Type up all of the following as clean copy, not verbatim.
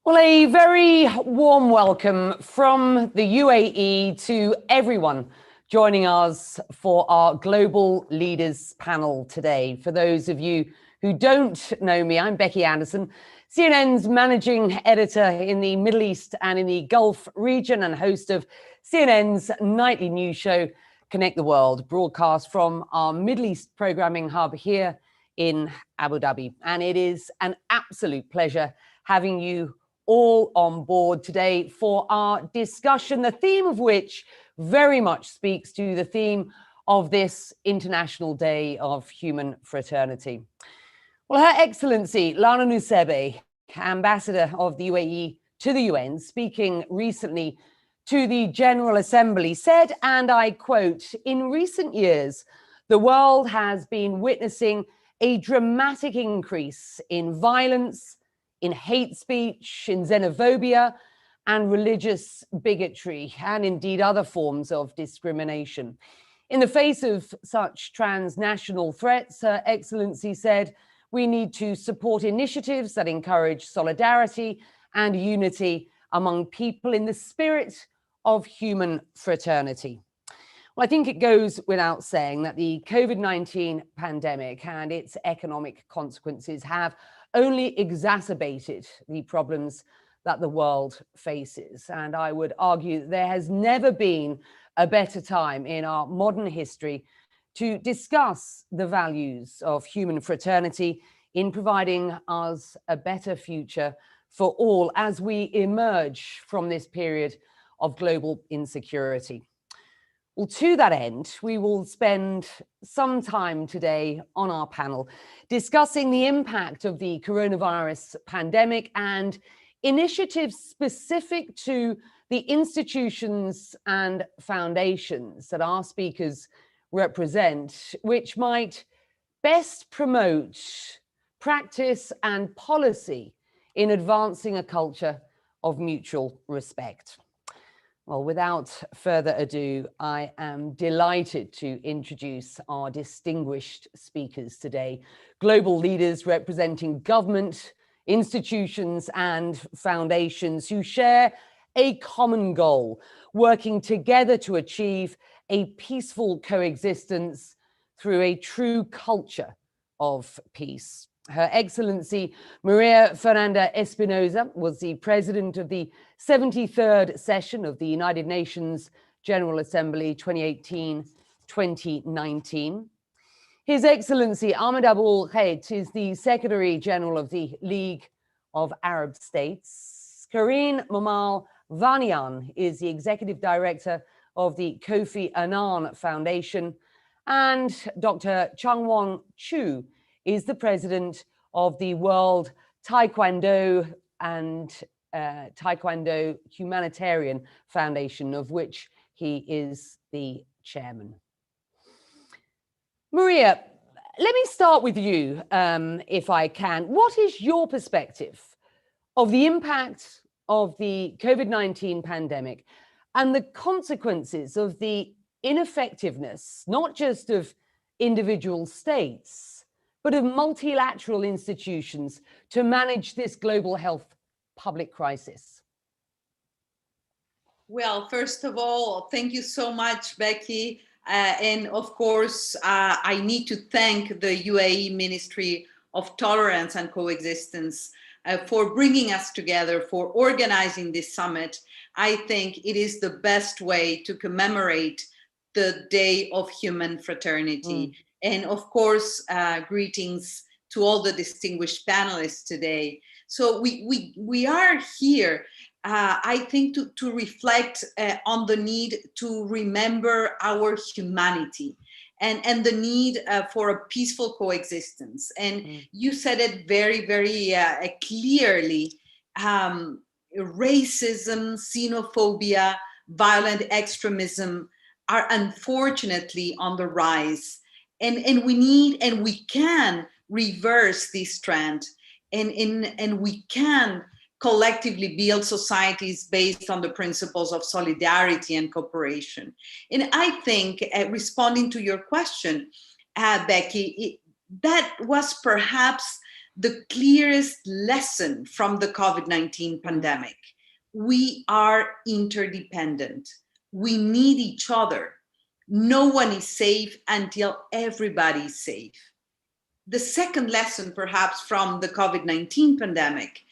Well, a very warm welcome from the UAE to everyone joining us for our Global Leaders panel today. For those of you who don't know me, I'm Becky Anderson, CNN's managing editor in the Middle East and in the Gulf region and host of CNN's nightly news show, Connect the World, broadcast from our Middle East programming hub here in Abu Dhabi. And it is an absolute pleasure having you all on board today for our discussion, the theme of which very much speaks to the theme of this International Day of Human Fraternity. Well, Her Excellency Lana Nusebe, Ambassador of the UAE to the UN, speaking recently to the General Assembly, said, and I quote, "In recent years, the world has been witnessing a dramatic increase in violence, in hate speech, in xenophobia, and religious bigotry, and indeed other forms of discrimination. In the face of such transnational threats, Her Excellency said, we need to support initiatives that encourage solidarity and unity among people in the spirit of human fraternity." Well, I think it goes without saying that the COVID-19 pandemic and its economic consequences have only exacerbated the problems that the world faces. And I would argue that there has never been a better time in our modern history to discuss the values of human fraternity in providing us a better future for all as we emerge from this period of global insecurity. Well, to that end, we will spend some time today on our panel discussing the impact of the coronavirus pandemic and initiatives specific to the institutions and foundations that our speakers represent, which might best promote practice and policy in advancing a culture of mutual respect. Well, without further ado, I am delighted to introduce our distinguished speakers today, global leaders representing government, institutions, and foundations who share a common goal, working together to achieve a peaceful coexistence through a true culture of peace. Her Excellency Maria Fernanda Espinosa was the president of the 73rd session of the United Nations General Assembly 2018-2019. His Excellency Ahmed Abul Gheit is the Secretary General of the League of Arab States. Karine Mamal Vanian is the Executive Director of the Kofi Annan Foundation. And Dr. Changwon Chu is the president of the World Taekwondo and Taekwondo Humanitarian Foundation, of which he is the chairman. Maria, let me start with you, if I can. What is your perspective of the impact of the COVID-19 pandemic and the consequences of the ineffectiveness, not just of individual states, but of multilateral institutions to manage this global health public crisis? Well, first of all, thank you so much, Becky. And of course, I need to thank the UAE Ministry of Tolerance and Coexistence for bringing us together, for organizing this summit. I think it is the best way to commemorate the Day of Human Fraternity. And of course, greetings to all the distinguished panelists today. So we are here, I think, to reflect on the need to remember our humanity and the need for a peaceful coexistence. And you said it very, very clearly. Racism, xenophobia, violent extremism are unfortunately on the rise. And we need and we can reverse this trend, and we can collectively build societies based on the principles of solidarity and cooperation. And I think, responding to your question, Becky, that was perhaps the clearest lesson from the COVID-19 pandemic. We are interdependent. We need each other. No one is safe until everybody is safe. The second lesson, perhaps, from the COVID-19 pandemic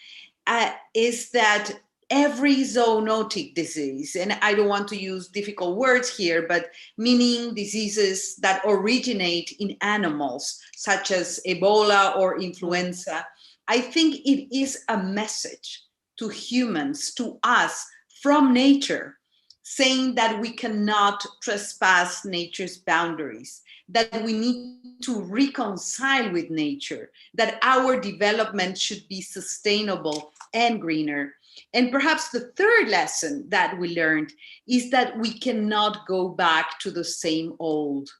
is that every zoonotic disease, and I don't want to use difficult words here, but meaning diseases that originate in animals, such as Ebola or influenza, I think it is a message to humans, to us, from nature, saying that we cannot trespass nature's boundaries, that we need to reconcile with nature, that our development should be sustainable and greener. And perhaps the third lesson that we learned is that we cannot go back to the same old.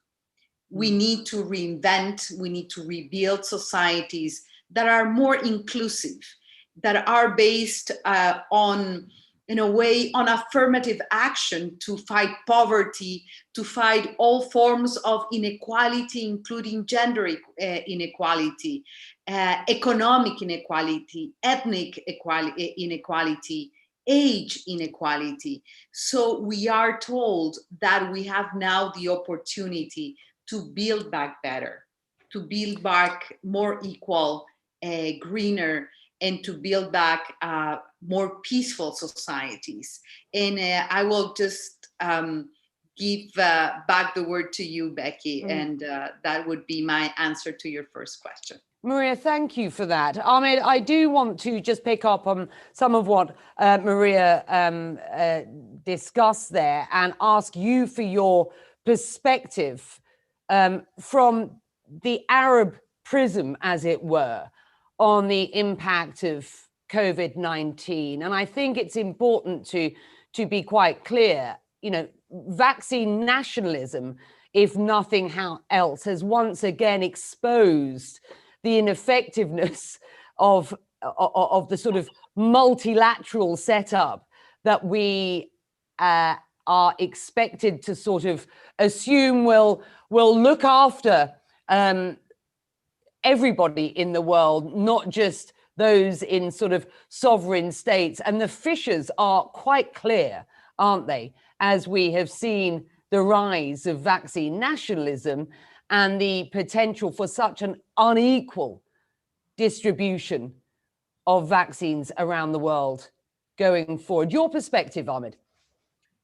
We need to reinvent, we need to rebuild societies that are more inclusive, that are based on, in a way, on affirmative action to fight poverty, to fight all forms of inequality, including gender inequality, economic inequality, ethnic inequality, age inequality. So we are told that we have now the opportunity to build back better, to build back more equal, greener, and to build back more peaceful societies. And I will just give back the word to you, Becky, and that would be my answer to your first question. Maria, thank you for that. Ahmed, I do want to just pick up on some of what Maria discussed there and ask you for your perspective from the Arab prism, as it were, on the impact of COVID-19. And I think it's important to be quite clear, you know, vaccine nationalism, if nothing else, has once again exposed the ineffectiveness of the sort of multilateral setup that we are expected to sort of assume will look after everybody in the world, not just those in sort of sovereign states. And the fissures are quite clear, aren't they? As we have seen the rise of vaccine nationalism and the potential for such an unequal distribution of vaccines around the world going forward. Your perspective, Ahmed?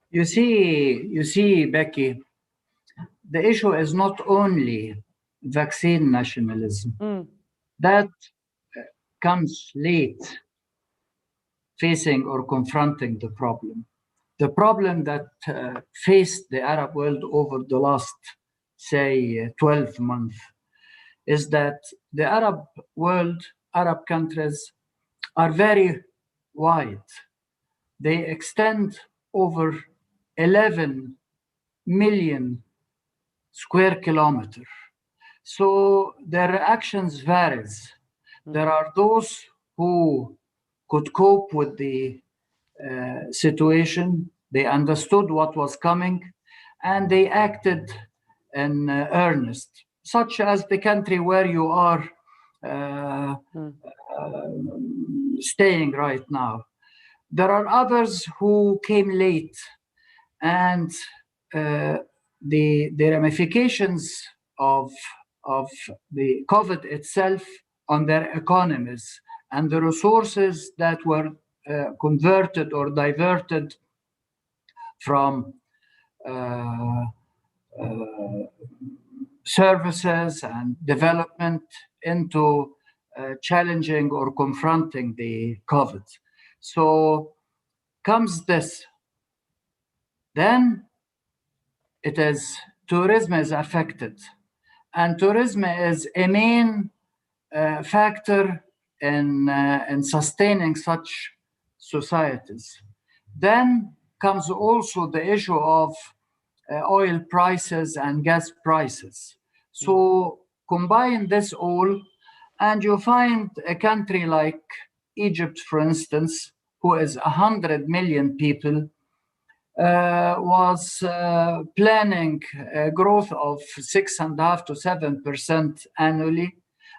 You see, Becky, the issue is not only vaccine nationalism. That comes late facing or confronting the problem. The problem that faced the Arab world over the last, say, 12 months is that the Arab world, Arab countries are very wide. They extend over 11 million square kilometers. So their reactions varies. There are those who could cope with the situation. They understood what was coming, and they acted in earnest, such as the country where you are staying right now. There are others who came late, and the ramifications of the COVID itself on their economies and the resources that were converted or diverted from services and development into challenging or confronting the COVID. So comes this. Then it is tourism is affected, and tourism is a main factor in sustaining such societies. Then comes also the issue of oil prices and gas prices. So combine this all, and you find a country like Egypt, for instance, who is 100 million people, was planning a growth of 6.5% to 7% annually,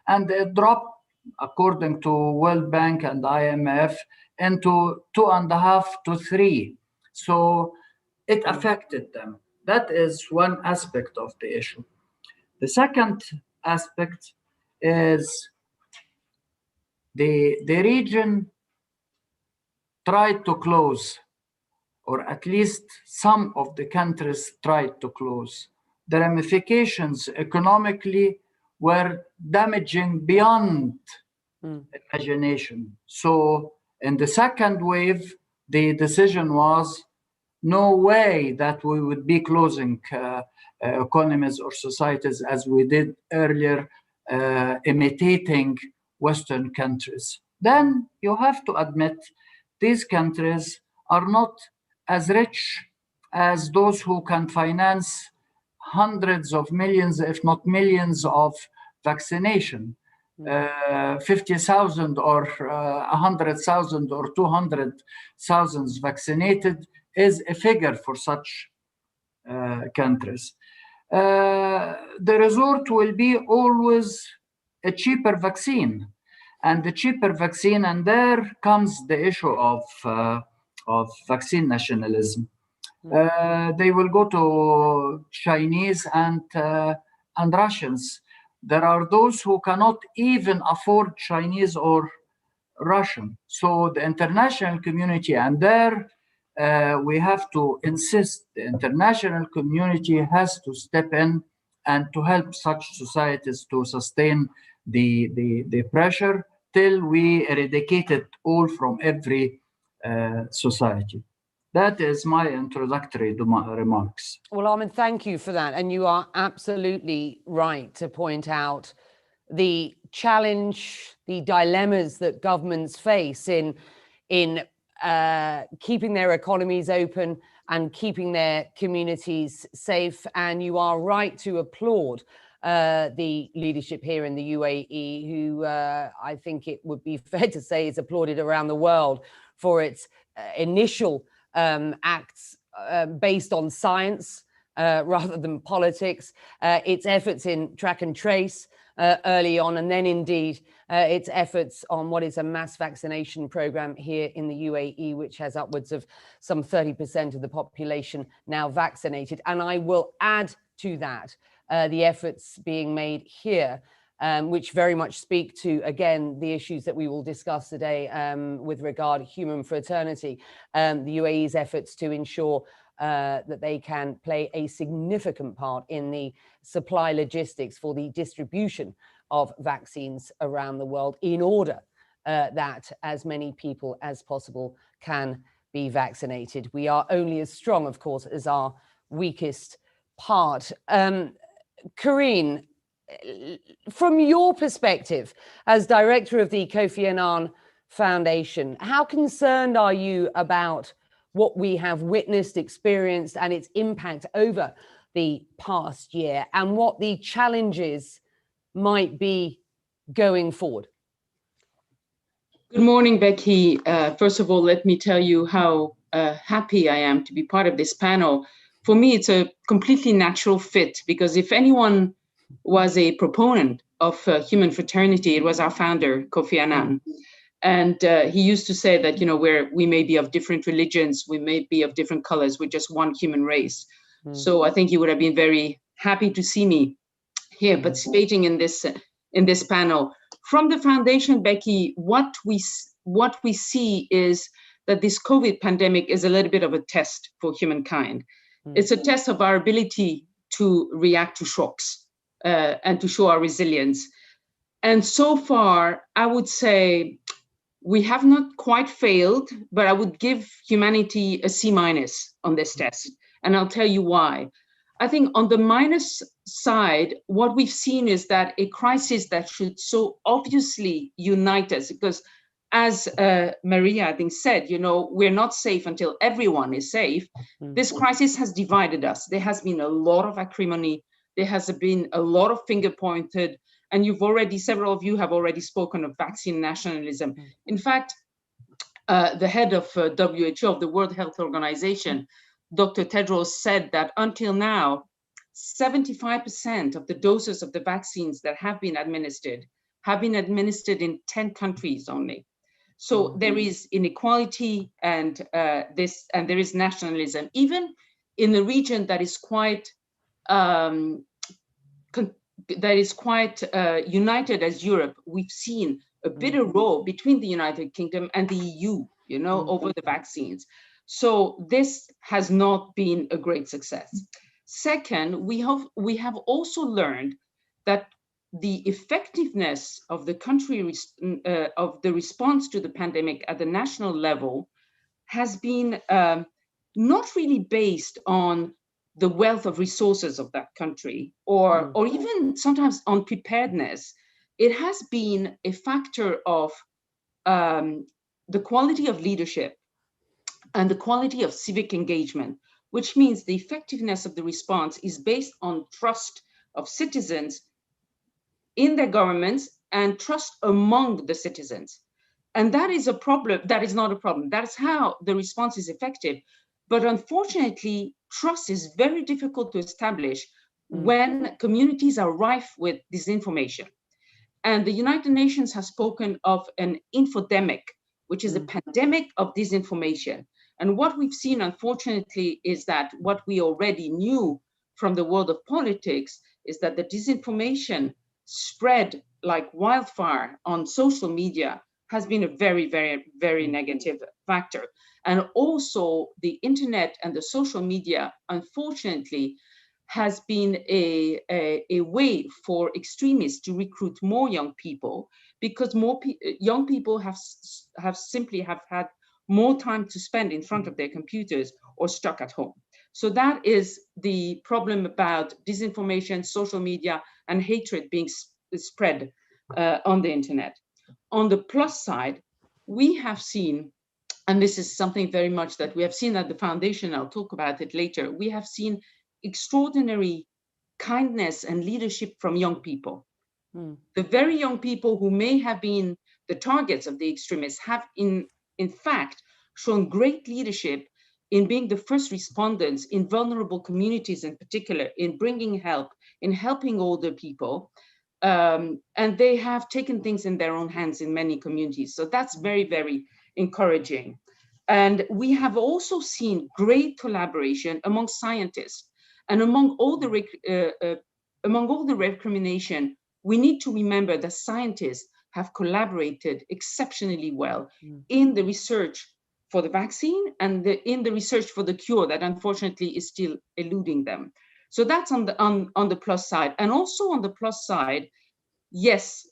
and it dropped according to World Bank and IMF, into 2.5 to 3. So it affected them. That is one aspect of the issue. The second aspect is the region tried to close, or at least some of the countries tried to close. The ramifications economically were damaging beyond imagination. So in the second wave, the decision was no way that we would be closing economies or societies as we did earlier, imitating Western countries. Then you have to admit these countries are not as rich as those who can finance hundreds of millions, if not millions, of vaccination. 50,000 or 100,000 or 200,000 vaccinated is a figure for such countries. The resort will be always a cheaper vaccine, and the cheaper vaccine, and there comes the issue of vaccine nationalism. They will go to Chinese and Russians. There are those who cannot even afford Chinese or Russian. So the international community, and there we have to insist the international community has to step in and to help such societies to sustain the pressure till we eradicate it all from every society. That is my introductory remarks. Well, Armin, thank you for that. And you are absolutely right to point out the challenge, the dilemmas that governments face in keeping their economies open and keeping their communities safe. And you are right to applaud the leadership here in the UAE, who I think it would be fair to say is applauded around the world for its initial acts based on science rather than politics, its efforts in track and trace early on, and then indeed its efforts on what is a mass vaccination program here in the UAE, which has upwards of some 30% of the population now vaccinated. And I will add to that the efforts being made here, which very much speak to, again, the issues that we will discuss today with regard to human fraternity, the UAE's efforts to ensure that they can play a significant part in the supply logistics for the distribution of vaccines around the world in order that as many people as possible can be vaccinated. We are only as strong, of course, as our weakest part. Karine, from your perspective as director of the Kofi Annan Foundation, how concerned are you about what we have witnessed, experienced, and its impact over the past year, and what the challenges might be going forward? Good morning, Becky. First of all, let me tell you how happy I am to be part of this panel. For me, it's a completely natural fit, because if anyone was a proponent of human fraternity, it was our founder, Kofi Annan. And he used to say that, you know, we may be of different religions, we may be of different colors, we're just one human race. So I think he would have been very happy to see me here participating in this panel. From the foundation, Becky, what we see is that this COVID pandemic is a little bit of a test for humankind. It's a test of our ability to react to shocks and to show our resilience. And so far, I would say we have not quite failed, but I would give humanity a C- on this test. And I'll tell you why. I think on the minus side, what we've seen is that a crisis that should so obviously unite us, because as Maria, I think, said, you know, we're not safe until everyone is safe. This crisis has divided us. There has been a lot of acrimony. There has been a lot of finger pointed. And several of you have already spoken of vaccine nationalism. In fact, the head of WHO, of the World Health Organization, Dr. Tedros, said that until now, 75% of the doses of the vaccines that have been administered have been administered in 10 countries only. So there is inequality and there is nationalism, even in a region that is quite united as Europe. We've seen a bitter row between the United Kingdom and the EU, you know, over the vaccines. So this has not been a great success. Second, we have also learned that the effectiveness of the of the response to the pandemic at the national level has been not really based on the wealth of resources of that country, or even sometimes on preparedness. It has been a factor of the quality of leadership and the quality of civic engagement, which means the effectiveness of the response is based on trust of citizens in their governments and trust among the citizens. And that is a problem. That is not a problem. That's how the response is effective. But unfortunately, trust is very difficult to establish when communities are rife with disinformation. And the United Nations has spoken of an infodemic, which is a pandemic of disinformation. And what we've seen, unfortunately, is that what we already knew from the world of politics is that the disinformation spread like wildfire on social media has been a very, very, very negative factor. And also the internet and the social media, unfortunately, has been a way for extremists to recruit more young people, because young people have simply had more time to spend in front of their computers or stuck at home. So that is the problem about disinformation, social media, and hatred being spread on the internet. On the plus side, we have seen, and this is something very much that we have seen at the foundation, I'll talk about it later, we have seen extraordinary kindness and leadership from young people. The very young people who may have been the targets of the extremists have in fact shown great leadership in being the first responders in vulnerable communities, in particular, in bringing help, in helping older people. And they have taken things in their own hands in many communities. So that's very, very encouraging. And we have also seen great collaboration among scientists. And among all the recrimination, we need to remember that scientists have collaborated exceptionally well in the research for the vaccine and in the research for the cure that unfortunately is still eluding them. So that's on the plus side. And also on the plus side, yes,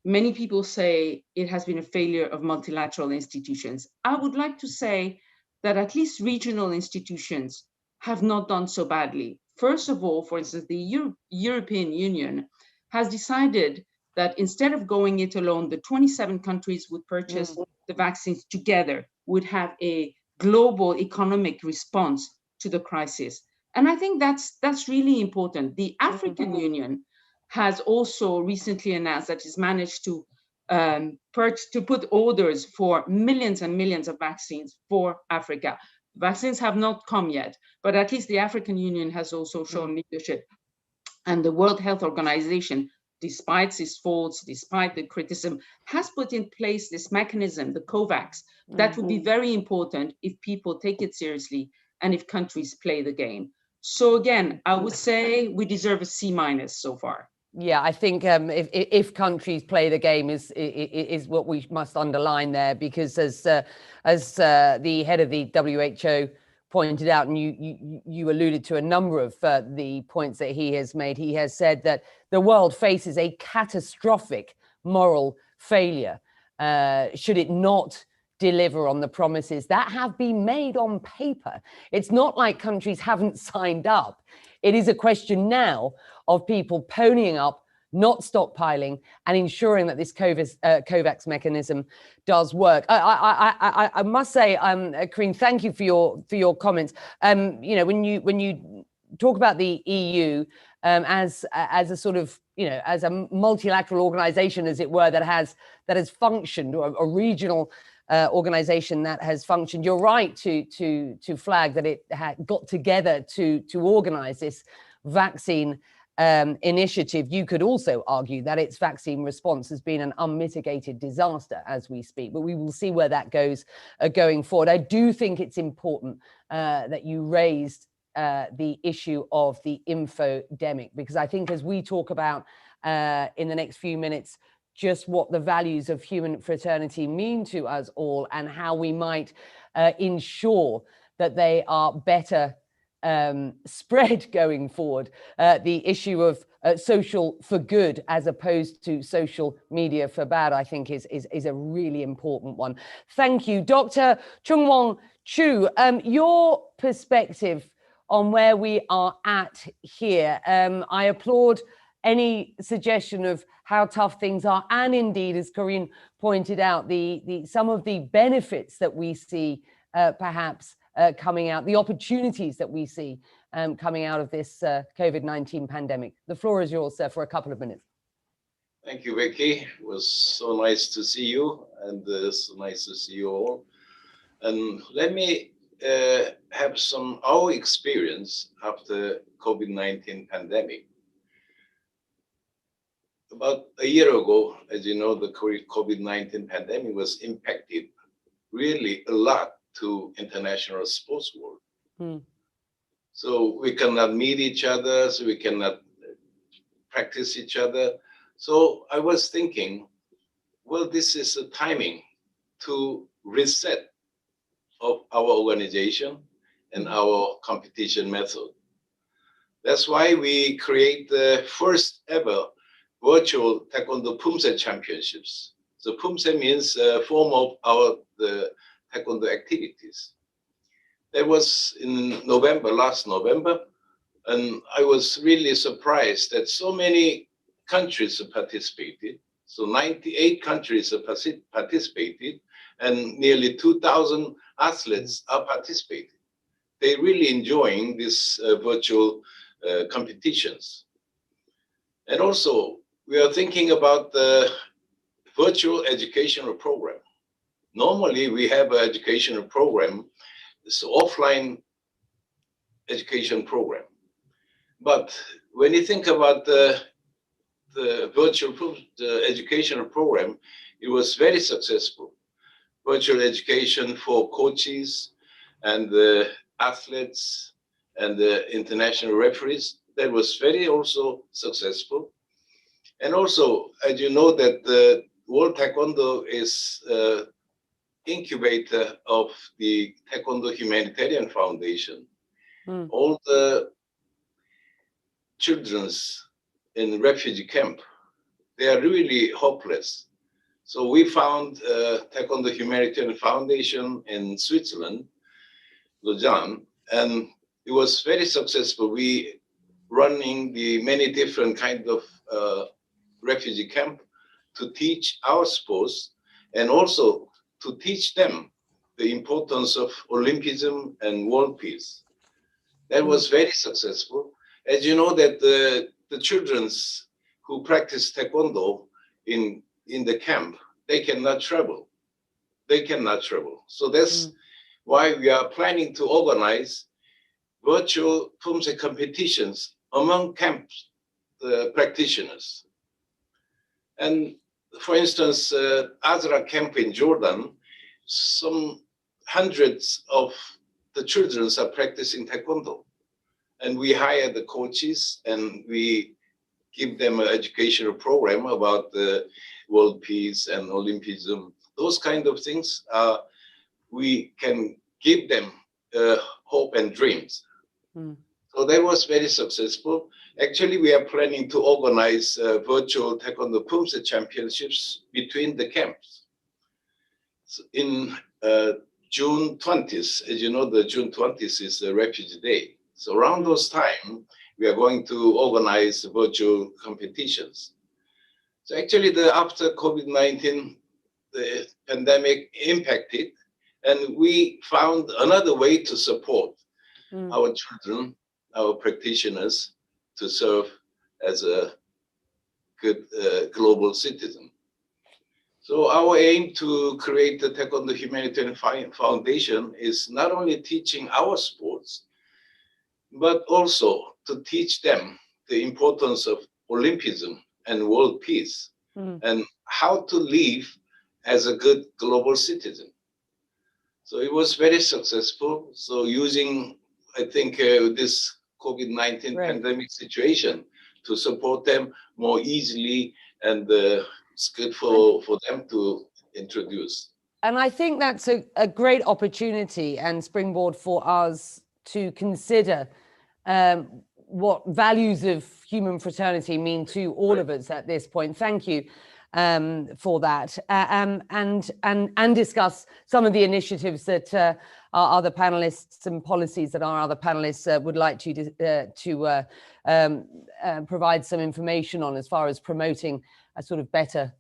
many people say it has been a failure of multilateral institutions. I would like to say that at least regional institutions have not done so badly. First of all, for instance, the European Union has decided that instead of going it alone, the 27 countries would purchase the vaccines together, would have a global economic response to the crisis. And I think that's really important. The African Union has also recently announced that it's managed to put orders for millions and millions of vaccines for Africa. Vaccines have not come yet, but at least the African Union has also shown leadership. And the World Health Organization, despite its faults, despite the criticism, has put in place this mechanism, the COVAX, that would be very important if people take it seriously and if countries play the game. So again, I would say we deserve a C- so far. Yeah, I think if countries play the game is what we must underline there, because as the head of the WHO pointed out, and you alluded to a number of the points that he has made, he has said that the world faces a catastrophic moral failure should it not deliver on the promises that have been made on paper. It's not like countries haven't signed up. It is a question now of people ponying up, not stockpiling, and ensuring that this COVAX mechanism does work. I must say, Karine, thank you for your comments. You know, when you talk about the EU as a sort of, you know, as a multilateral organization, as it were, that has functioned, or a regional organization that has functioned, you're right to flag that it had got together to organize this vaccine initiative, you could also argue that its vaccine response has been an unmitigated disaster as we speak, but we will see where that goes going forward. I do think it's important that you raised the issue of the infodemic, because I think as we talk about in the next few minutes, just what the values of human fraternity mean to us all and how we might ensure that they are better spread going forward. The issue of social for good as opposed to social media for bad, I think is a really important one. Thank you. Dr. Chung-Wong Chu, your perspective on where we are at here. I applaud any suggestion of how tough things are, and indeed, as Corinne pointed out, some of the benefits that we see perhaps coming out, the opportunities that we see coming out of this COVID-19 pandemic. The floor is yours, sir, for a couple of minutes. Thank you, Becky. It was so nice to see you, and so nice to see you all. And let me have our experience after COVID-19 pandemic. About a year ago, as you know, the COVID-19 pandemic was impacted really a lot to international sports world. So we cannot meet each other, so we cannot practice each other. So I was thinking, well, this is a timing to reset of our organization and our competition method. That's why we create the first ever virtual Taekwondo Pumse Championships. So Pumse means a form of the Taekwondo activities. That was in November, last November, and I was really surprised that so many countries participated. So 98 countries participated, and nearly 2,000 athletes are participating. They're really enjoying these virtual competitions. And also, we are thinking about the virtual educational program. Normally, we have an educational program, it's an offline education program. But when you think about the virtual educational program, it was very successful. Virtual education for coaches and the athletes and the international referees, that was very also successful. And also, as you know, that the World Taekwondo is incubator of the Taekwondo Humanitarian Foundation. All the children's in refugee camp, they are really hopeless. So we found Taekwondo Humanitarian Foundation in Switzerland, Lausanne, and it was very successful. We running the many different kind of refugee camp to teach our sports and also to teach them the importance of Olympism and world peace. That was very successful. As you know that the children's who practice Taekwondo in the camp, they cannot travel. They cannot travel. So that's why we are planning to organize virtual Pumse competitions among camps practitioners. And for instance, Azra camp in Jordan, some hundreds of the children are practicing Taekwondo. And we hire the coaches and we give them an educational program about the world peace and Olympism. Those kind of things, we can give them hope and dreams. So that was very successful. Actually, we are planning to organize virtual Taekwondo Pumse Championships between the camps. So in June 20th, as you know, the June 20th is the Refugee Day. So around those time, we are going to organize virtual competitions. So actually, after COVID-19, the pandemic impacted, and we found another way to support our children, our practitioners, to serve as a good global citizen. So our aim to create the Taekwondo Humanitarian Foundation is not only teaching our sports, but also to teach them the importance of Olympism and world peace and how to live as a good global citizen. So it was very successful. So using, I think, this COVID-19 pandemic situation to support them more easily, and it's good for them to introduce. And I think that's a great opportunity and springboard for us to consider what values of human fraternity mean to all of us at this point. Thank you for that, and discuss some of the initiatives that our other panelists and policies that our other panelists would like to provide some information on as far as promoting a sort of better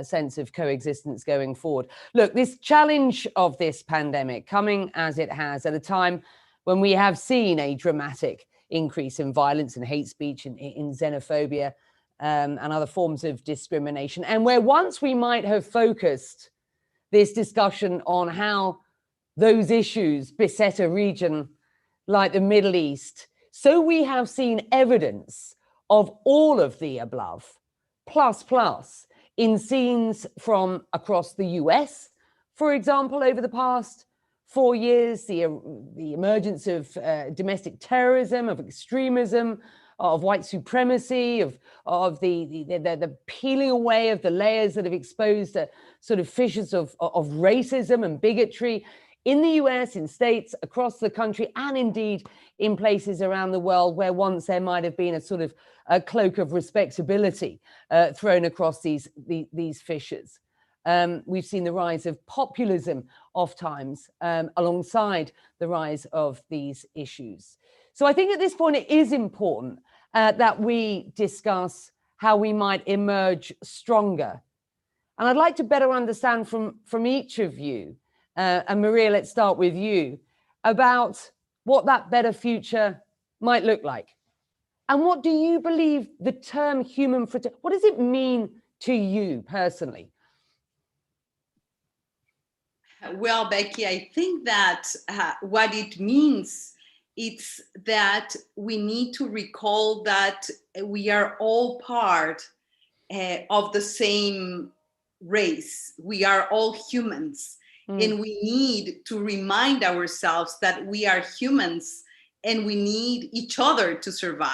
sense of coexistence going forward. Look, this challenge of this pandemic coming as it has at a time when we have seen a dramatic increase in violence and hate speech and in xenophobia and other forms of discrimination, and where once we might have focused this discussion on how those issues beset a region like the Middle East, so we have seen evidence of all of the above, plus, in scenes from across the US, for example, over the past 4 years, the emergence of domestic terrorism, of extremism, of white supremacy, of the peeling away of the layers that have exposed sort of fissures of racism and bigotry in the US, in states across the country, and indeed in places around the world where once there might have been a sort of a cloak of respectability thrown across these fissures. We've seen the rise of populism oftentimes alongside the rise of these issues. So I think at this point it is important that we discuss how we might emerge stronger. And I'd like to better understand from each of you, and Maria, let's start with you, about what that better future might look like. And what do you believe the term human fraternity, what does it mean to you personally? Well, Becky, I think that what it means, it's that we need to recall that we are all part of the same race. We are all humans, and we need to remind ourselves that we are humans and we need each other to survive.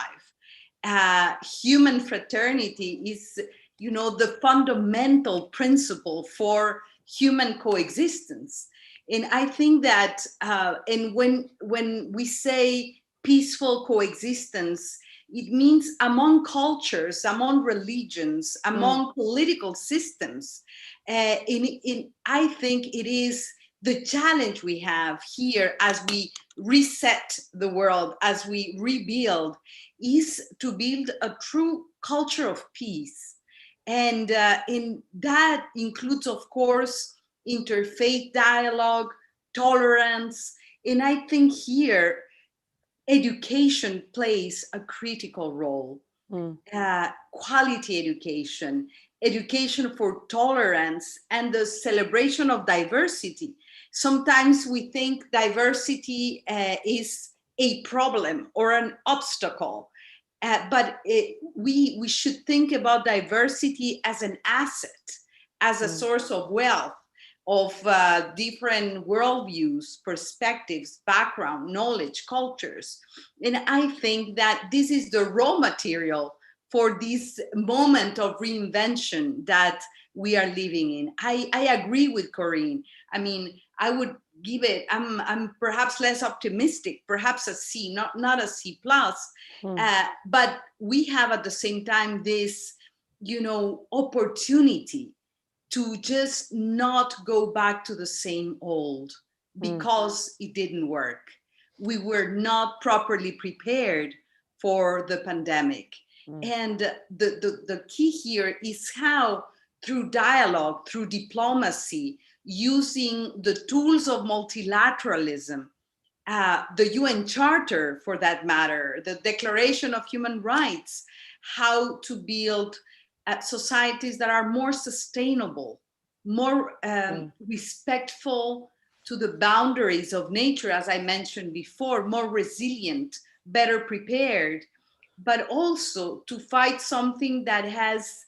Human fraternity is, the fundamental principle for human coexistence. And I think that, and when we say peaceful coexistence, it means among cultures, among religions, among political systems. I think it is the challenge we have here as we reset the world, as we rebuild, is to build a true culture of peace. And that includes, of course, interfaith dialogue, tolerance. And I think here, education plays a critical role. Quality education, education for tolerance, and the celebration of diversity. Sometimes we think diversity is a problem or an obstacle. But we should think about diversity as an asset, as a source of wealth, of different worldviews, perspectives, background, knowledge, cultures. And I think that this is the raw material for this moment of reinvention that we are living in. I agree with Corinne. I mean, I would give it, I'm perhaps less optimistic, perhaps a C, not a C plus, but we have at the same time this, opportunity to just not go back to the same old because it didn't work. We were not properly prepared for the pandemic. And the key here is how, through dialogue, through diplomacy, using the tools of multilateralism, the UN Charter, for that matter, the Declaration of Human Rights, how to build societies that are more sustainable, more respectful to the boundaries of nature, as I mentioned before, more resilient, better prepared. but also to fight something that has,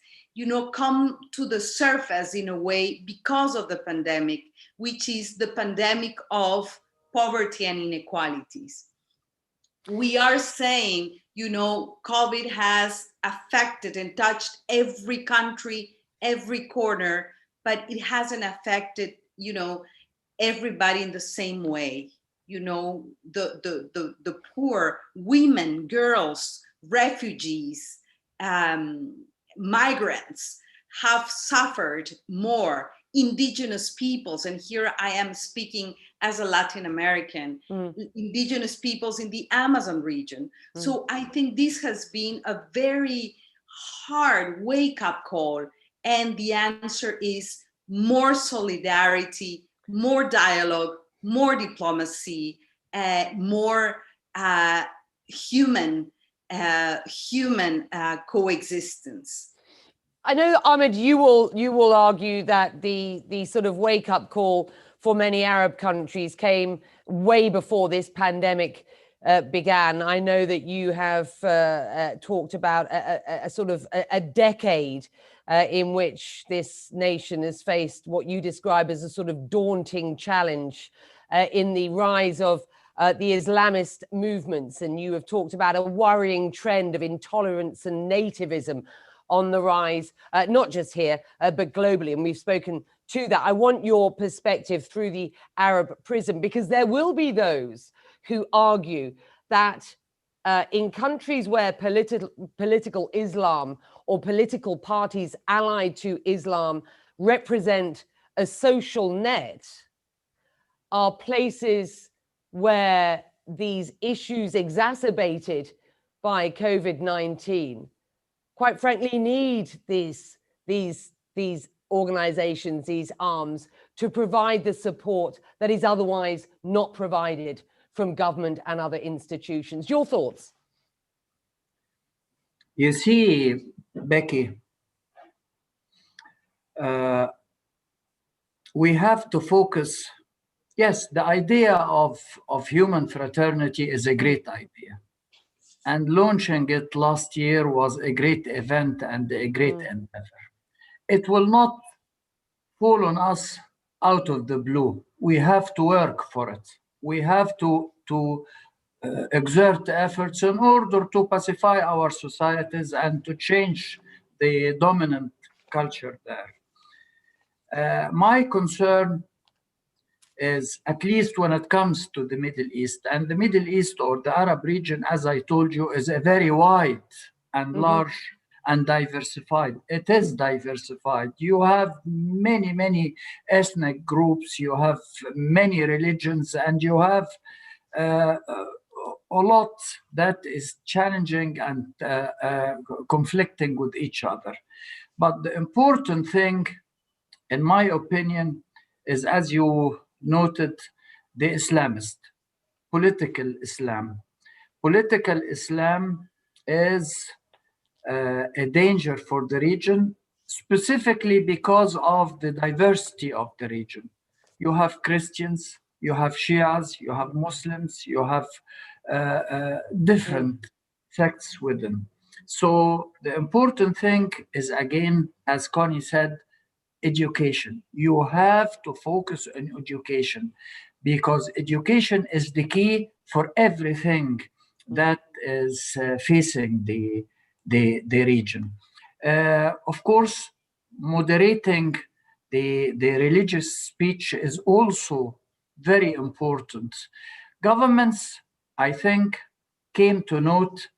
come to the surface in a way because of the pandemic, which is the pandemic of poverty and inequalities. We are saying, COVID has affected and touched every country, every corner, but it hasn't affected, everybody in the same way. The poor, women, girls, refugees, migrants have suffered more. Indigenous peoples, and here I am speaking as a Latin American, indigenous peoples in the Amazon region. So I think this has been a very hard wake-up call, and the answer is more solidarity, more dialogue, more diplomacy, more human coexistence. I know, Ahmed, you will argue that the sort of wake-up call for many Arab countries came way before this pandemic began. I know that you have talked about a sort of a decade in which this nation has faced what you describe as a sort of daunting challenge in the rise of the Islamist movements. And you have talked about a worrying trend of intolerance and nativism on the rise, not just here, but globally. And we've spoken to that. I want your perspective through the Arab prism, because there will be those who argue that in countries where political Islam or political parties allied to Islam represent a social net, are places where these issues exacerbated by COVID-19 quite frankly need these organizations, these arms, to provide the support that is otherwise not provided from government and other institutions. Your thoughts? You see, Becky, we have to focus. Yes, the idea of human fraternity is a great idea. And launching it last year was a great event and a great endeavor. It will not fall on us out of the blue. We have to work for it. We have to exert efforts in order to pacify our societies and to change the dominant culture there. My concern is, at least when it comes to the Middle East, and the Middle East or the Arab region, as I told you, is a very wide and large and diversified. It is diversified. You have many, many ethnic groups, you have many religions, and you have a lot that is challenging and conflicting with each other. But the important thing, in my opinion, is, as you noted, the Islamist, political Islam. Political Islam is a danger for the region, specifically because of the diversity of the region. You have Christians, you have Shias, you have Muslims, you have different sects within. So the important thing is, again, as Connie said, education. You have to focus on education, because education is the key for everything that is facing the region. Of course, moderating the religious speech is also very important. Governments, I think, came to note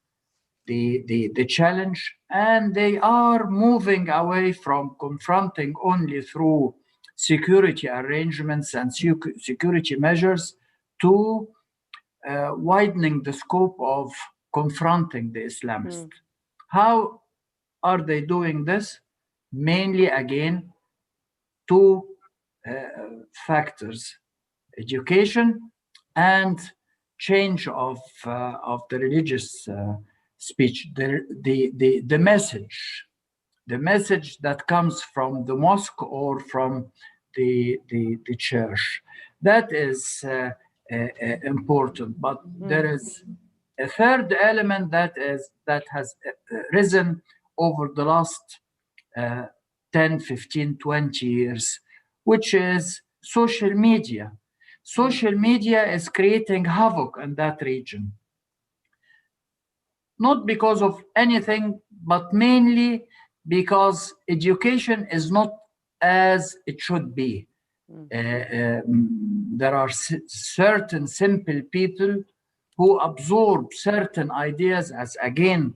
the challenge, and they are moving away from confronting only through security arrangements and security measures to widening the scope of confronting the Islamists. How are they doing this? Mainly, again, two factors: education and change of the religious speech, the message that comes from the mosque or from the church. That is important, but there is a third element that has risen over the last 10, 15, 20 years, which is social media. Social media is creating havoc in that region. Not because of anything, but mainly because education is not as it should be. There are certain simple people who absorb certain ideas, as again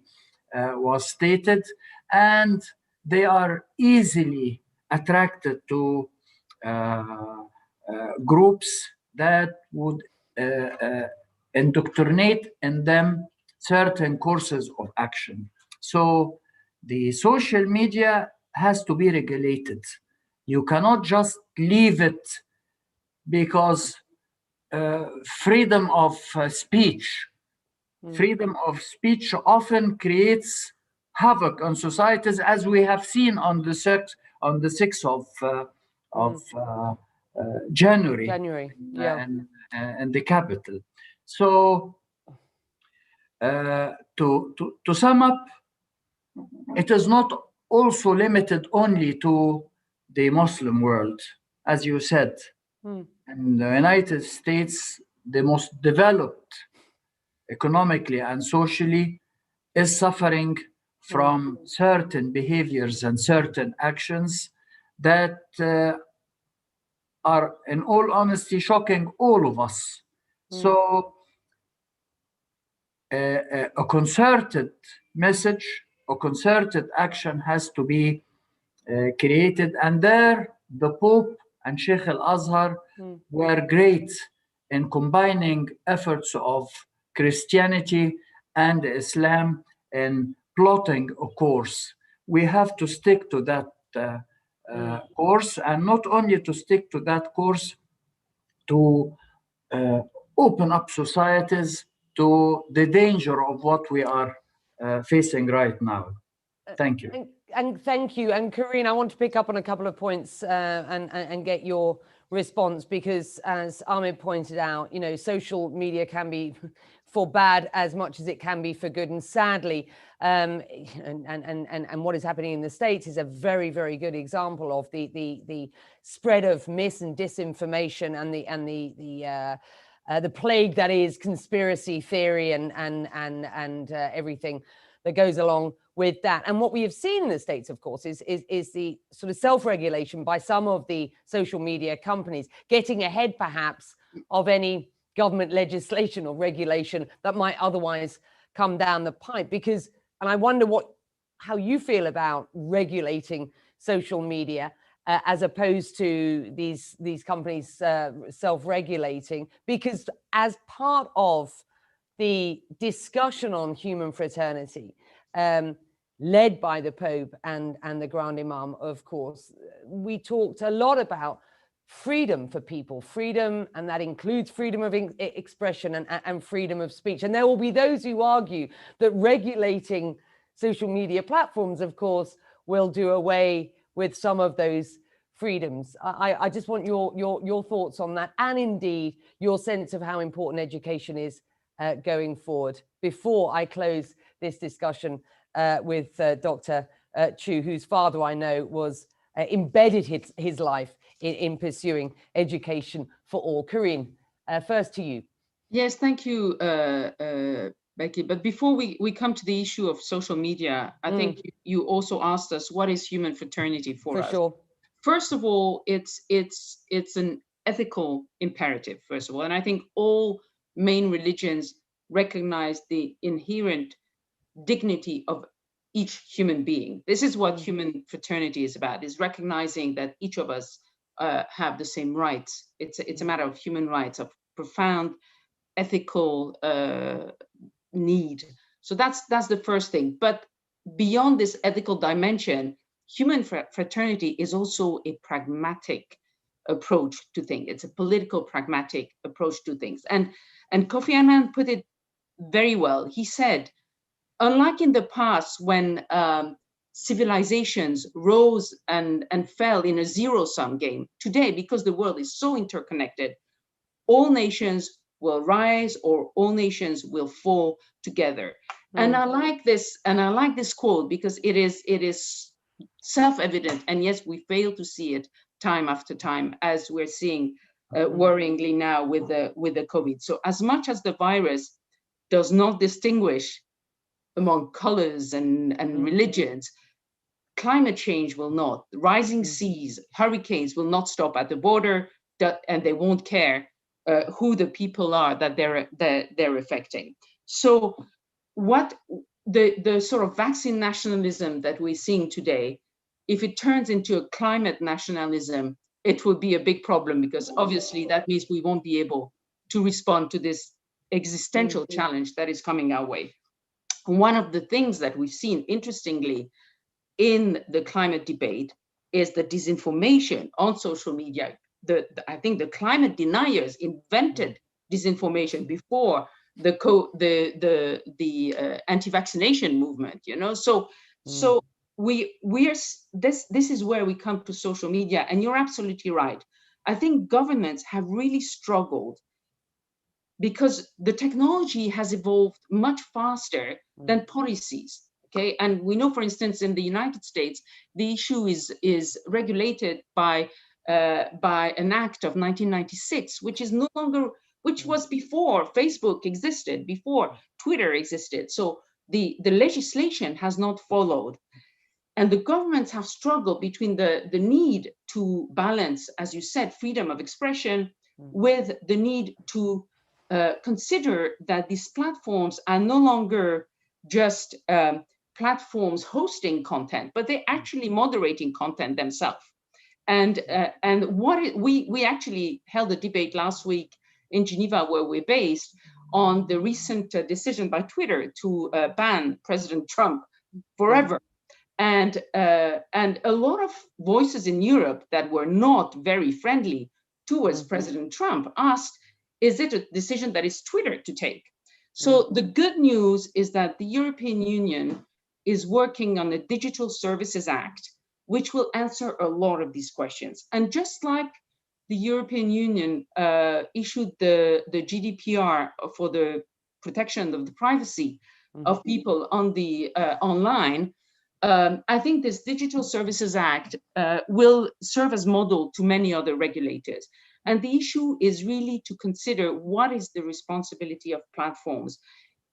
was stated, and they are easily attracted to groups that would indoctrinate in them certain courses of action. So the social media has to be regulated. You cannot just leave it because freedom of speech. Freedom of speech often creates havoc on societies, as we have seen on the 6th of January, yeah. in the capital. So to sum up, it is not also limited only to the Muslim world, as you said. In the United States, the most developed economically and socially is suffering from certain behaviors and certain actions that are, in all honesty, shocking all of us. So a concerted message, a concerted action has to be created. And there, the Pope and Sheikh Al-Azhar were great in combining efforts of Christianity and Islam in plotting a course. We have to stick to that course, and not only to stick to that course, to open up societies to the danger of what we are facing right now. Thank you. And thank you. And Corinne, I want to pick up on a couple of points and get your response, because as Ahmed pointed out, you know, social media can be for bad as much as it can be for good. And sadly, and what is happening in the States is a very, very good example of the spread of mis and disinformation and the plague that is conspiracy theory and everything that goes along with that. And what we have seen in the States, of course, is the sort of self-regulation by some of the social media companies, getting ahead perhaps of any government legislation or regulation that might otherwise come down the pipe. Because, and I wonder how you feel about regulating social media as opposed to these companies self-regulating, because as part of the discussion on human fraternity, led by the Pope and the Grand Imam, of course, we talked a lot about freedom for people, freedom, and that includes freedom of expression and freedom of speech. And there will be those who argue that regulating social media platforms, of course, will do away with some of those freedoms. I just want your thoughts on that, and indeed your sense of how important education is going forward, before I close this discussion with Dr. Chu, whose father I know was embedded his life in pursuing education for all. Corinne, first to you. Yes, thank you, Becky. But before we come to the issue of social media, I think you also asked us, what is human fraternity for us? Sure. First of all, it's an ethical imperative, first of all. And I think all main religions recognize the inherent dignity of each human being. This is what human fraternity is about, is recognizing that each of us have the same rights. It's a matter of human rights, of profound ethical need. So that's the first thing. But beyond this ethical dimension, human fraternity is also a pragmatic approach to things. It's a political pragmatic approach to things. And Kofi Annan put it very well. He said, unlike in the past when civilizations rose and fell in a zero-sum game, today, because the world is so interconnected, all nations will rise or all nations will fall together. And I like this quote because it is self-evident, and yes, we fail to see it time after time, as we're seeing worryingly now with the COVID. So as much as the virus does not distinguish among colors and religions, climate change will not. Rising seas, hurricanes will not stop at the border, and they won't care who the people are that they're affecting. So what the sort of vaccine nationalism that we're seeing today, if it turns into a climate nationalism, it will be a big problem, because obviously that means we won't be able to respond to this existential challenge that is coming our way. One of the things that we've seen, interestingly, in the climate debate is the disinformation on social media. I think the climate deniers invented disinformation before the anti-vaccination movement. So this is where we come to social media, and you're absolutely right. I think governments have really struggled because the technology has evolved much faster than policies. Okay, and we know, for instance, in the United States, the issue is regulated by an act of 1996, which is no longer, which was before Facebook existed, before Twitter existed. So the legislation has not followed, and the governments have struggled between the need to balance, as you said, freedom of expression with the need to consider that these platforms are no longer just platforms hosting content, but they're actually moderating content themselves. And we actually held a debate last week in Geneva, where we're based, on the recent decision by Twitter to ban President Trump forever. And a lot of voices in Europe that were not very friendly towards President Trump asked, is it a decision that is Twitter to take? So the good news is that the European Union is working on a Digital Services Act, which will answer a lot of these questions. And just like the European Union issued the GDPR for the protection of the privacy of people on the online, I think this Digital Services Act will serve as model to many other regulators. And the issue is really to consider what is the responsibility of platforms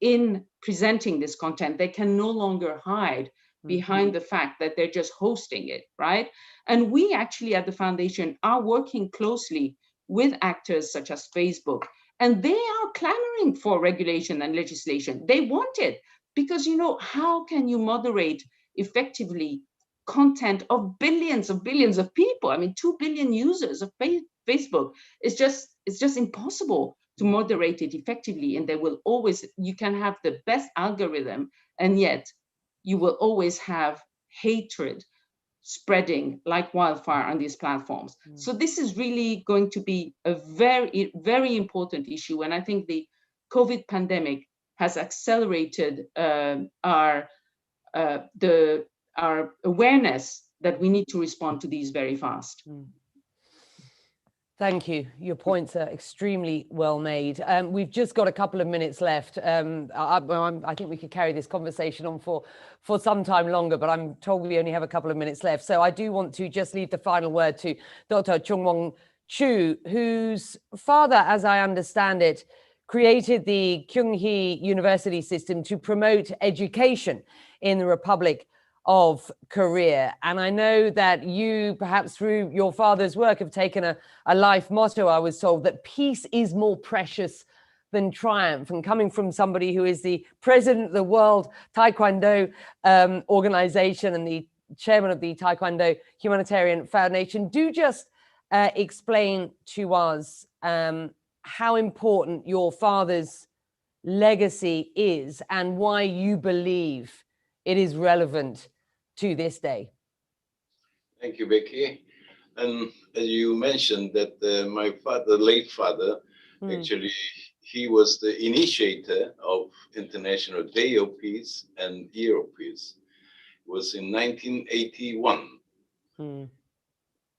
in presenting this content. They can no longer hide behind the fact that they're just hosting it, right? And we actually at the foundation are working closely with actors such as Facebook, and they are clamoring for regulation and legislation. They want it because, how can you moderate effectively content of billions of people? I mean, 2 billion users of Facebook. It's just impossible to moderate it effectively, and you can have the best algorithm, and yet you will always have hatred spreading like wildfire on these platforms. So this is really going to be a very, very important issue, and I think the COVID pandemic has accelerated our awareness that we need to respond to these very fast. Thank you. Your points are extremely well made. We've just got a couple of minutes left. I think we could carry this conversation on for some time longer, but I'm told we only have a couple of minutes left. So I do want to just leave the final word to Dr. Chung-Wong Chu, whose father, as I understand it, created the Kyung-hee University system to promote education in the Republic of Korea. And I know that you, perhaps through your father's work, have taken a life motto, I was told, that peace is more precious than triumph. And coming from somebody who is the president of the World Taekwondo organization and the chairman of the Taekwondo Humanitarian Foundation, do just explain to us how important your father's legacy is and why you believe it is relevant to this day. Thank you, Becky. And as you mentioned that my father, late father, actually, he was the initiator of International Day of Peace and Year of Peace. It was in 1981.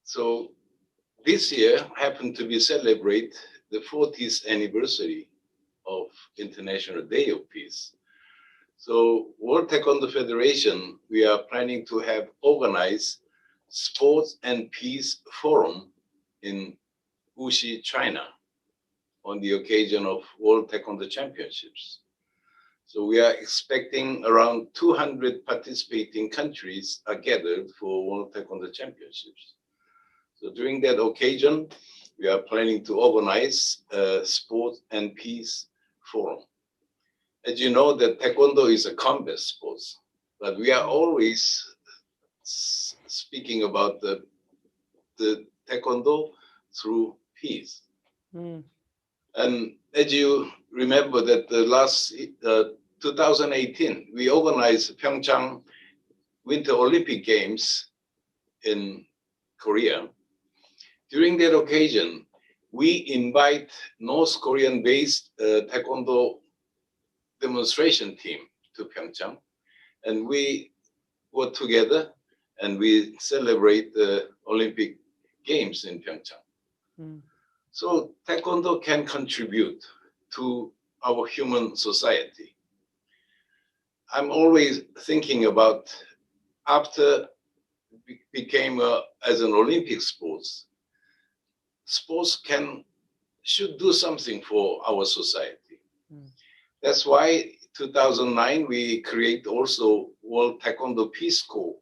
So this year happened to be celebrate the 40th anniversary of International Day of Peace. So World Taekwondo Federation, we are planning to have organized Sports and Peace Forum in Wuxi, China, on the occasion of World Taekwondo Championships. So we are expecting around 200 participating countries are gathered for World Taekwondo Championships. So during that occasion, we are planning to organize a Sport and Peace Forum. As you know, that Taekwondo is a combat sport, but we are always speaking about the Taekwondo through peace. Mm. And as you remember that the last 2018, we organized Pyeongchang Winter Olympic Games in Korea. During that occasion, we invite North Korean-based Taekwondo demonstration team to Pyeongchang, and we work together and we celebrate the Olympic Games in Pyeongchang. Mm. So Taekwondo can contribute to our human society. I'm always thinking about after it became as an Olympic sports should do something for our society. Mm. That's why 2009 we create also World Taekwondo Peace Corps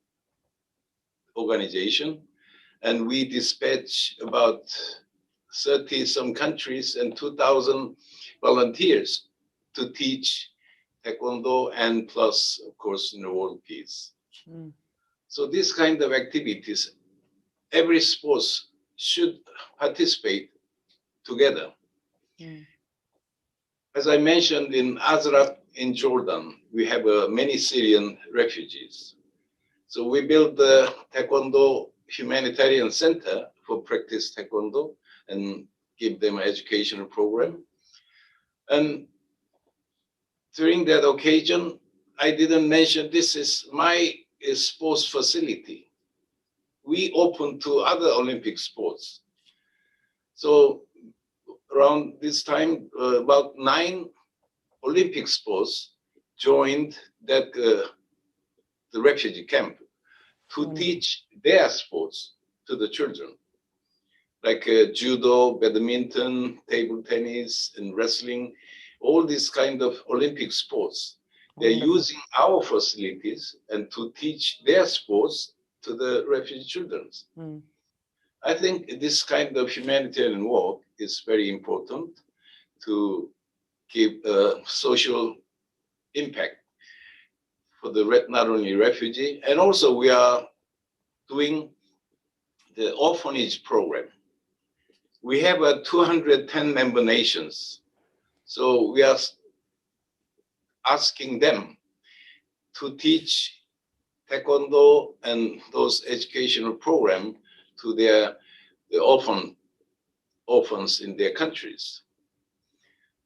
organization, and we dispatch about 30 some countries and 2,000 volunteers to teach Taekwondo and plus, of course, in the world peace. Mm. So this kind of activities, every sports should participate together. Mm. As I mentioned, in Azraq in Jordan, we have many Syrian refugees. So we built the Taekwondo Humanitarian Center for practice Taekwondo and give them an educational program. And during that occasion, I didn't mention this is my sports facility. We open to other Olympic sports. So around this time, about 9 Olympic sports joined that the refugee camp to teach their sports to the children, like judo, badminton, table tennis, and wrestling, all these kind of Olympic sports. They're using our facilities and to teach their sports to the refugee children. Mm. I think this kind of humanitarian work is very important to give social impact for the not only refugee, and also we are doing the orphanage program. We have 210 member nations. So we are asking them to teach Taekwondo and those educational programs to the orphans in their countries.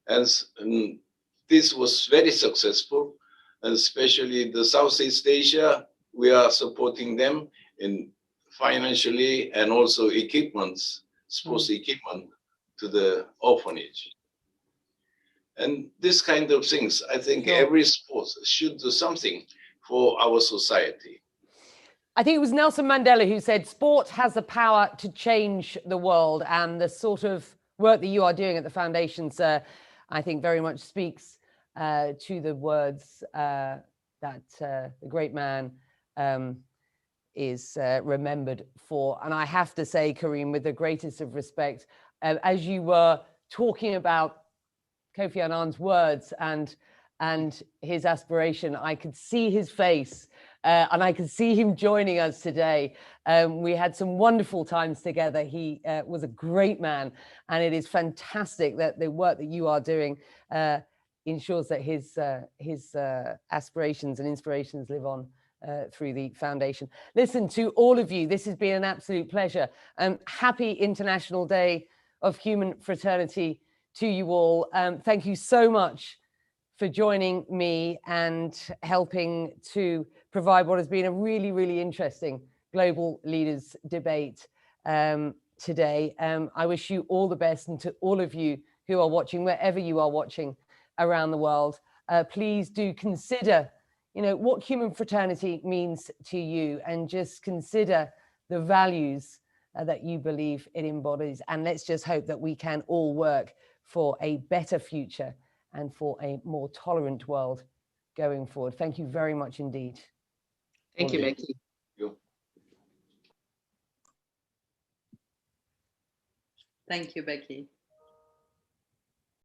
And this was very successful, and especially the Southeast Asia, we are supporting them in financially and also equipments, sports equipment to the orphanage. And this kind of things, I think every sport should do something for our society. I think it was Nelson Mandela who said, sport has the power to change the world, and the sort of work that you are doing at the foundations, I think very much speaks to the words that the great man is remembered for. And I have to say, Karim, with the greatest of respect, as you were talking about Kofi Annan's words and his aspiration, I could see his face and I could see him joining us today. We had some wonderful times together. He was a great man, and it is fantastic that the work that you are doing ensures that his aspirations and inspirations live on through the foundation. Listen, to all of you, this has been an absolute pleasure. Happy International Day of Human Fraternity to you all. Thank you so much for joining me and helping to provide what has been a really, really interesting global leaders debate. today. I wish you all the best, and to all of you who are watching, wherever you are watching around the world, please do consider, what human fraternity means to you, and just consider the values that you believe it embodies. And let's just hope that we can all work for a better future and for a more tolerant world going forward. Thank you very much indeed. Thank you, Becky. Thank you, Becky.